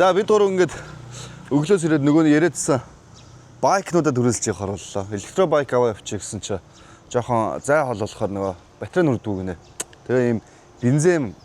За бид гурав ингээд өглөөс ирээд нөгөө нь яриадсан байкнуудад хүрэлцэж явах орлоо. Электробайк аваа явчих гэсэн чи жоохон зай хол болохоор нөгөө батарей нүрдүү гинэ. Тэгээ ийм бензин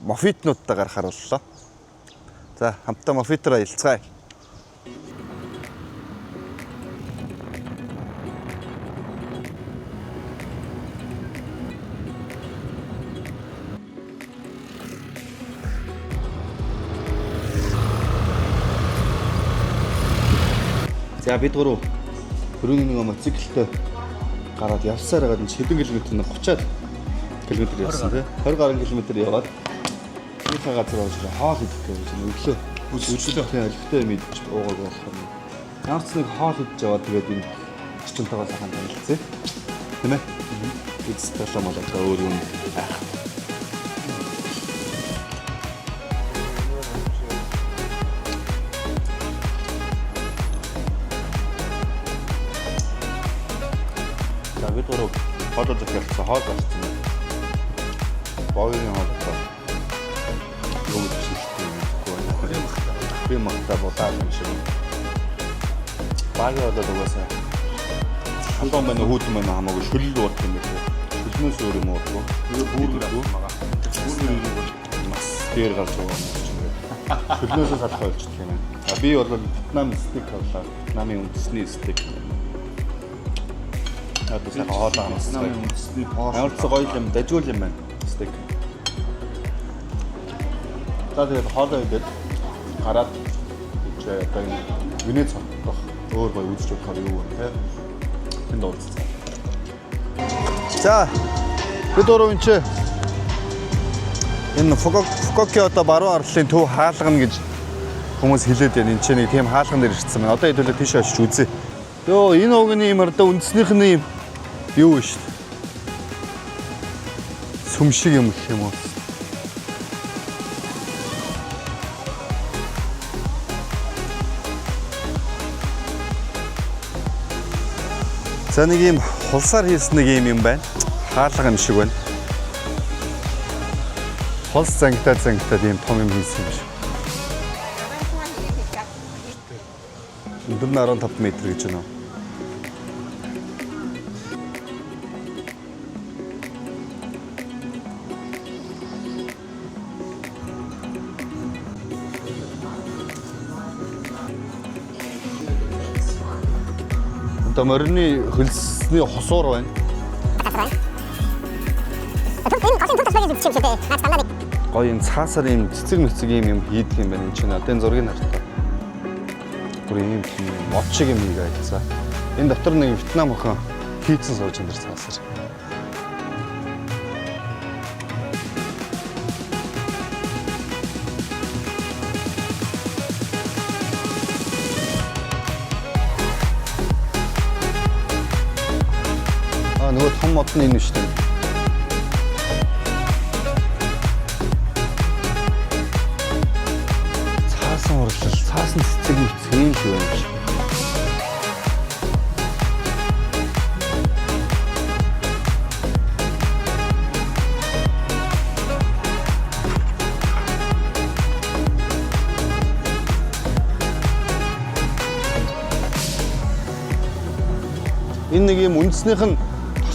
мофитнуудтай гарахаар боллоо. За хамтдаа мофитраа илцгаая. За бид гурав хөрөний нэг мотоциклтэй гараад явсаар байгаа нь хэдэн километр нэг 30-аад километр явсан тий 20 гаруй километр яваад ихэнх газар очиж хоол идэх гэж өглөө өглөө тий өлегтэй мэдж уугаад болохоор ямар ч нэг хоол идэж яваад тэгээд энэ чичнтэйгээ сайхан танилцъя тийм ээ эцэст талаа мал одоо өөр юм айх. Бид гурав хоолой захиалсан хоол болсон. Боёны хоолой. Юу гэж хэлдэг вэ? Би махта бодаад юм шиг. Багы одоо дуусаа. Хандаа мань хүүд мань хамаагүй шүлэл уух юм байна. Шүлнөөс өөр юм уу? Бүр мас дээр гарч байгаа юм чинь. Шүлнөөс салах болчихлоо юм. Би бол Вьетнам стейк авлаа. Намын үндэсний стейк. Одоо сайн хоолоо амссан. Ямар ч гоё юм дажгүй юм байна. Стейк. Тэгээд хоолоо идээд гараад ичээ одоо винэ цогтох өөр гоё үзэж бодохоор юу вэ те? Тэнд уулзсан. За бид гурав энэ Фукокио одоо баруун арлын төв хаалгана гэж хүмүүс хэлээд байна. Энд чинь нэг тийм хаалган дээр ирсэн байна. Одоо хэдүүлээ тийш очиж үзье. Йоо энэ угны юм одоо үндснийх нь юм юу вэ шүү дээ. Сүм шиг юм гэх юм уу? За нэг юм хулсаар хийсэн нэг юм байна. Хаалга юм шиг байна. Хулс зангитаад ийм том юм хийсэн юм шиг. Өдөр нь 15 м гэж байна. Одоо морины хөлсний хосуур байна. Гоё юм цаасаар юм цэцэг мэцэг юм хийдэг юм байна энэ чинь. Одоо энэ зургийг хартай. Бүр юм мод шиг юм хийгээдсэн. Энэ дотор нэг Вьетнам охин хийцэн сууж энэ цаасаар. Нөгөө том мод нь энэ шүү дээ. Цаасан урлал, цаасан цэцэг мэцэг л байна. Энэ нэг юм үндснийх нь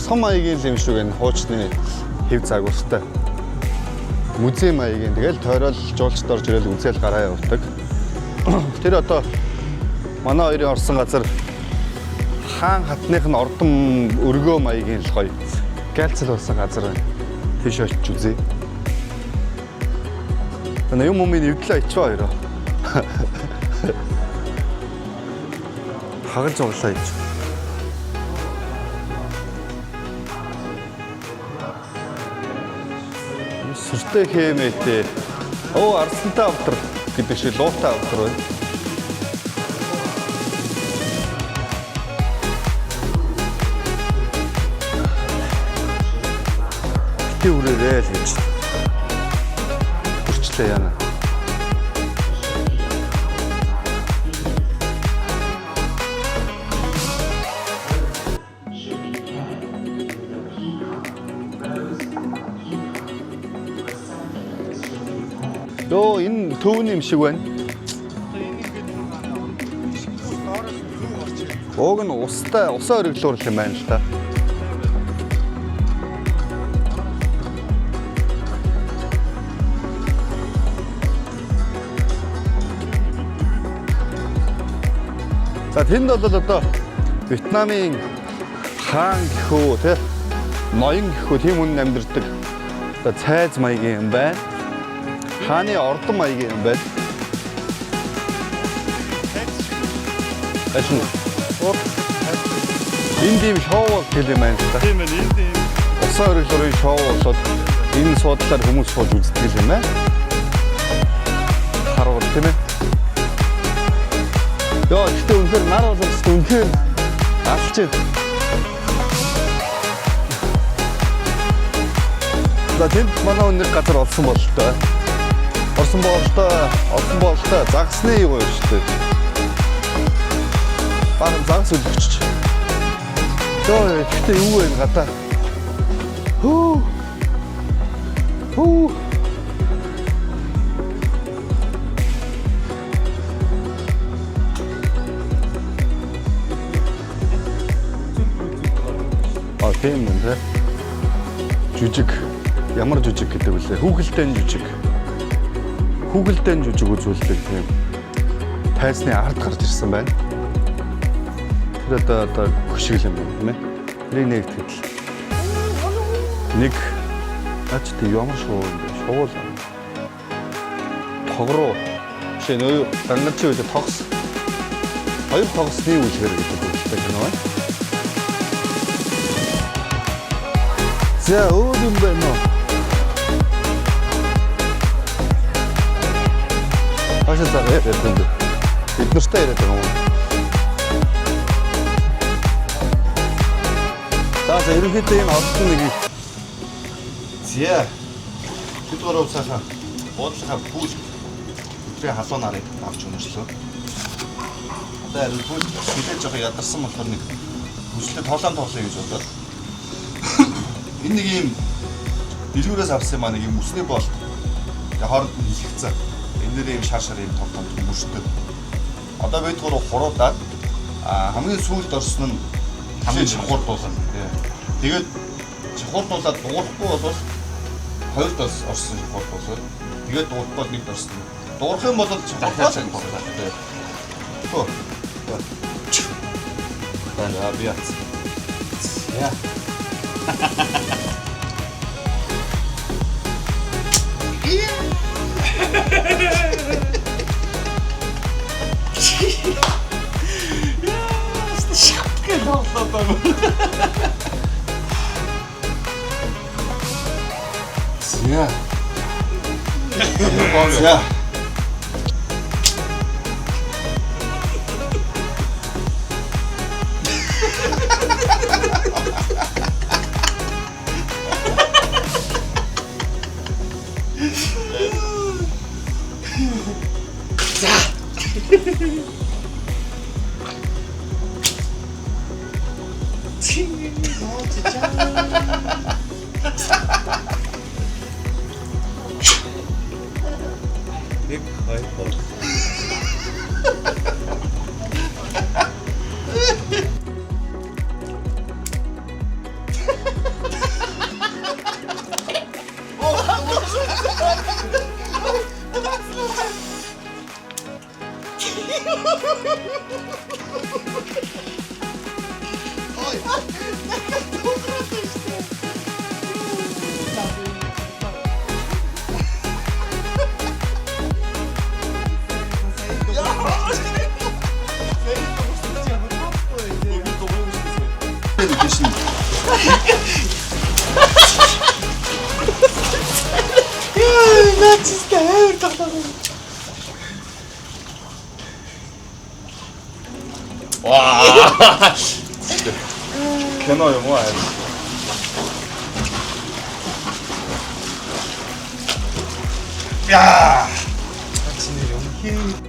тосгон маягийн юм шиг байна. Хуучны хэв загвартай. Музей маягийн. Тэгэл тойрол жуулчд орж ирэл үзэл гараа явуулдаг. Тэр одоо манай хоёрын орсон газар хаан хатных нь ордон өргөө маягийн л гоё. Гэлцэл болсон газар байна. Тийш очиж үзье. Энэ юм өмнө эвдлээ ичваа хоёроо. Хагалж оглаа ич. Сүртэй хэмээтэй. Оо арслантай авдар гэдэг шиг луутай авдар байна. Үрээрээ л гэж. Үрчлээ яана. Йоо энэ төвний юм шиг байна. Ууг нь усаа өргөлөөрөх юм байна л да. За тэнд бол одоо Вьетнамын хаан гэхүү те ноён гэхүү тийм хүн амьдардаг одоо цайз маягийн юм байна. Хааны ордон маягийн юм байна. Ашин. Энд ийм шоу гэх юм байна л да. Тийм ээ, энд ийм Усаа өргөлөөрийн шоу болоод энэ суудлаар хүмүүс сууж үздэг юм байна. Харвал тийм ээ. Яа, гэхдээ үнэхээр нар боловч үнэхээр алж байна. За тэнд манай нэг газар олсон бололтой. Орсон бололтой. Загсны юу юм шүү дээ. Бараг загс үлгч. Яа, гэхдээ юу вэ гадаа? Хүү. Тийм нэ. Жүжиг. Ямар жүжиг гэдэг вүлээ? Хүүхэлдэйн жүжиг. Хүүхэлдэйн жүжиг үзүүлдэг тийм. Тайзны ард гарч ирсэн байна. Тэр одоо хөшгөл юм байна, тийм ээ. Тэрийг нэг тэгэл. Нэг ач тий ямар шоу юм бэ? Шоу л. Тогроо. Жишээ нь юу гангач үедээ тогс. Хоёр тогсны үйлчээр гэдэг үгтэй кино байна. За өөр юм байна уу? Ашиг зарээ гэдэг. Бид нартай яриад байгаа юм. За ерөнхийдөө энэ олсон нэг зя. Тэдгээр усаахаа буудлахаа пүүл өдрийн халуун нарыг авч өнөрслөө. Одоо харин пүүл хилээж байгаа ядарсан болохоор нэг хүслээ тоолоо гэж бодоод энэ нэг юм дэлгүүрээс авсан маа нэг юм үсний болт. Тэгээ хооронд нь хилэгцэн. Энэ нэр юм шар юм том мөршдөг. Одоо бид гурав хуруудаад хамгийн сүүлд орсон нь хамгийн чухал дуулсан. Тэгээд чухал дуулаад дуурахгүй бол хоёрт орсон чухал дуулсан. Тэгээд дуурахгүй нэгд орсон. Дуурах юм бол чухал дуулсан. Хөө. Баа биац. Яа. Шапка доллоо. Зя. Зя. 와, 개너요 뭐야? 야, 진짜 용기.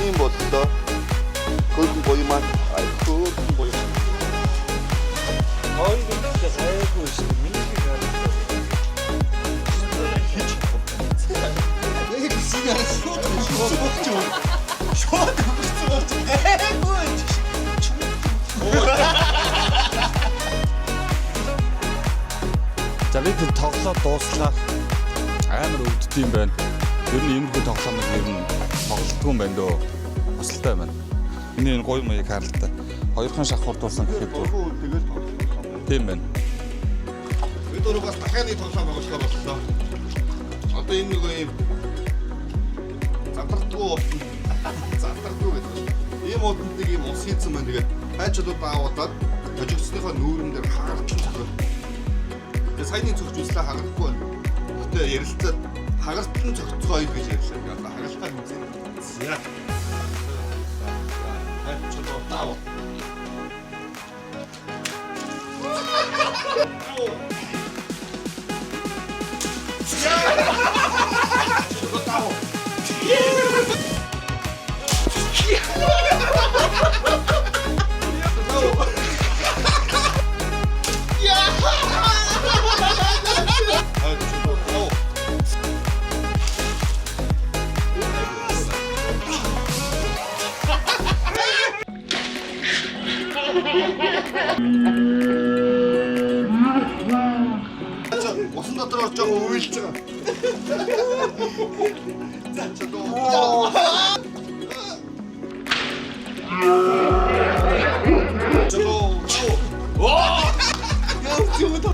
ийм боллоо. Хөргөн боё маань. Ай хөргөн боё. Ой гэдэг сайгүй шүү дээ. Миний харагдав. Яг синаа шууд айгүй. За бид тоглоод дууслаа. Амар өвддөг юм байна. Ер нь энэ хүү тоглоомыг ер нь тоглолтгүй юм байна дөө. Басалтай байна. Энэ гоё маяг харалтай. Хоёрхан шахуулдуулсан гэхэд тэгэл тоглох. тийм байна. Бид өөрөө бас дахиад нэг тоглоом байгууллага боллоо. Одоо энэ нэг юм задардгүй болсон. Задардгүй гэдэг. Ийм удаад нэг юм ус хийцэн байна. Тэгээд хайчдууд аавуудаад хожигдсныхоо нүүрэн дээр хаагч зогсоо. Тэгээд саяны цогцолслаа хагахгүй байна. Гэтэ ярилцаад хагартан цогцгоё гэж ярьлаа. Одоо хагалгаа үзье. За. Хайчдууд аав. Усан дотор орж байгаа уйлж байгаа. За чодоо. Чодоо. Оо! Яа чодоо.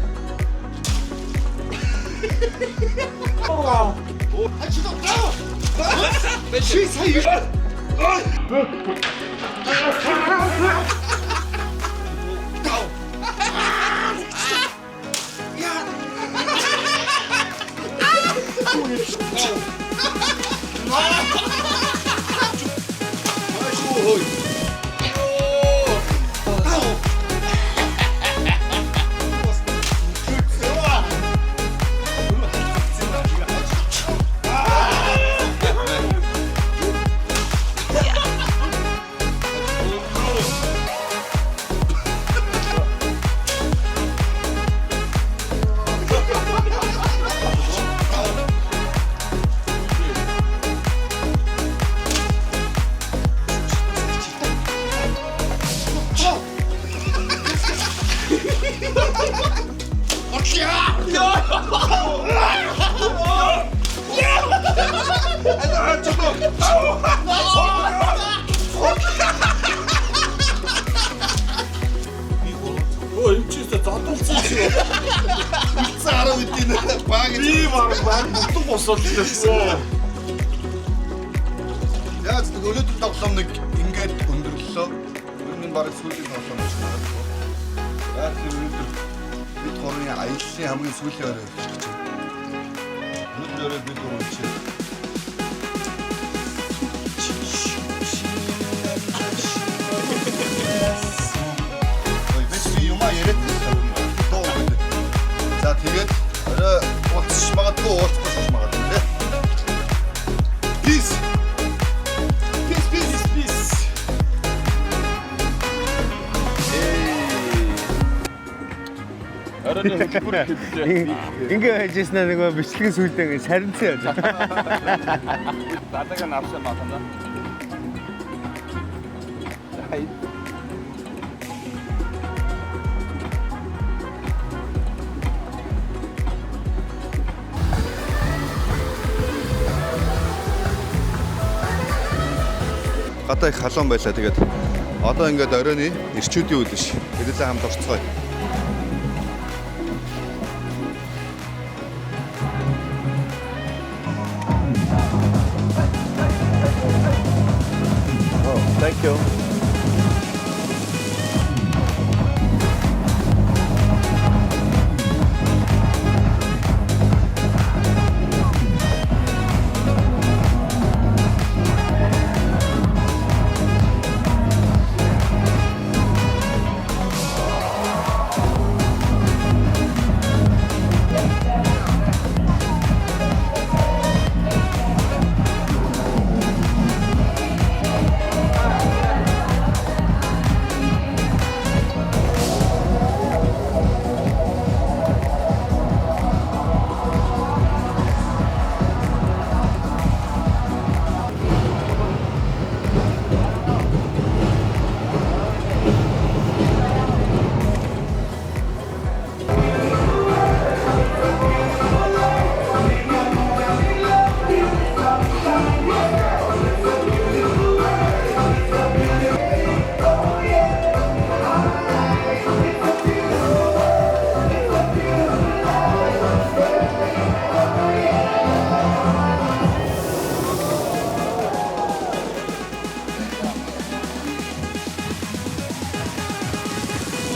Оо, чодоо. Чи сая. Ой, юм чийс задлцсан шүү. Цаараа үдийн баг. Би баг бүтэн босолчихсон. Яагаад гэвэл өнөөдөр тоглоом нэг ингээд өндөрлөлөө. Энэ баг сүүлийн тоглоом гэж байна. Яг л өнөөдөр бид хорны аяллаа хамгийн сүүлийн орой гэж байна. Өнөөдөр бид үргэлж за тэгээд орой уулзах магадгүй уулзах магадгүй тий. Peace. Peace, peace, peace. Оройн хөтөлбөр хэлээ. Ингээ хайжсна нэг бичлэгийн сүлдээ сарнцсан яа. Дадагаа навсан байна. Гадаа их халуун байлаа. Тэгээд одоо ингээд оройны ирчүүдийн үйл биш. Хэдүүлээ хамт орцгоё. Thank you.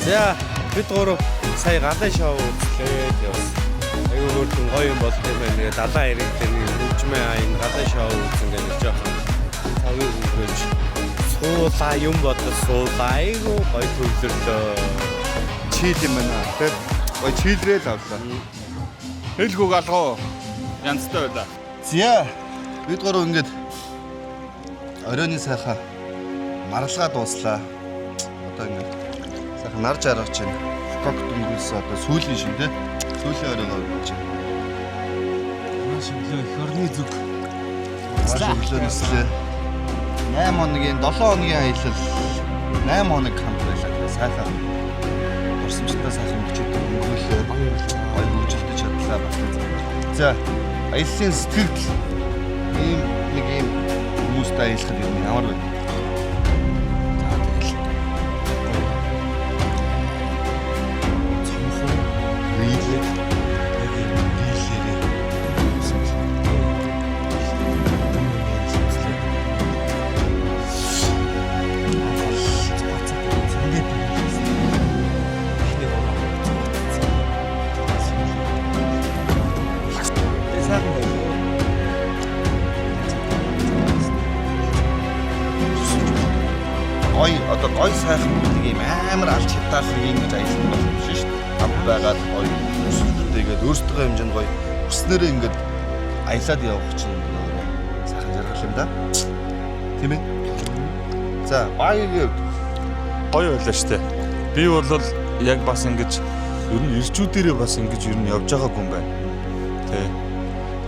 За бид гурав сая галын шоу үзлээ. Айгу хөрдөн гоё юм болт юм байна. Далайн иргэдээр нэг хөгжмийн аян галын шоу үзэн гэнэ жоохон цагийг өнгөрөөж суулаа юм бодож суулаа. Айгу гоё төвлөрлөө. Чийл юм байна. Тэр гоё чийлрэл авлаа. Хэлгүүг алгуу. Янзтай байлаа. За бид гурав ингээд оройны сайхан маргалгаа дууслаа. Одоо ингээд сайхан нар жаргаж байна. Кок дүнгүүлсэн одоо сүүлийн шин тий. Сүүлийн оройгоо болж байна. Маш өглөө их орны зүг. Өглөө нэслээ. 8 хоногийн 7 хоногийн аялал 8 хоног хамт байлаа. Сайхан орсомжтой сайхан өчигдөр өнгөрүүлээ. Гоё хөгжилтөж чадлаа багтаа. За аяллаа сэтгэл ийм нэг ийм хүмүүстэй аялахад юм ямар вэ? Одоо гой сайхан нэг юм амар алж хятаалсан ингэж аялсан болох юм шиг шүү дээ. Хамт байгаад гой өсөлттэйгээд өөрсдөө хэмжээнд гой өснөрөө ингэж аялаад явах чинь сайхан жаргал юм да. Тийм ээ. За баягийн Гоё байлаа штэ. Би бол яг бас ингэж ер нь ирчүүдээрээ бас ингэж ер нь явж байгаагүй юм байна. Тэ.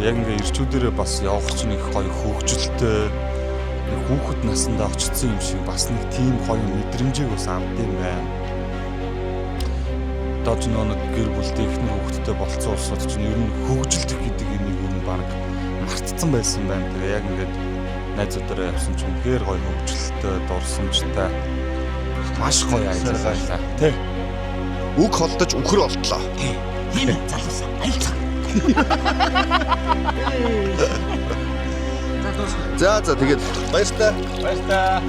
Яг ингээ ирчүүдээрээ бас явах чинь их гоё хөвгөлтэй хүүхэд насандаа очсон юм шиг бас нэг тийм гоё мэдрэмжийг бас авд юм байна. Дож нэг гэр бүлтэй ихнэр хүүхэдтэй болцсон улсууд чинь ер нь хөгжилт гэдэг энийг ер нь баг мартцсан байсан байна. Тэгээ яг ингээд найзуудаараа явсан чинь үнэхээр гоё хөгжилттэй, дурсамжтай маш гоё аялалаа. Тэ. үг холдож үхэр олтлоо. Тийм ээ, залуусаа аялцаа. За тэгээд баярлалаа. Баярлалаа.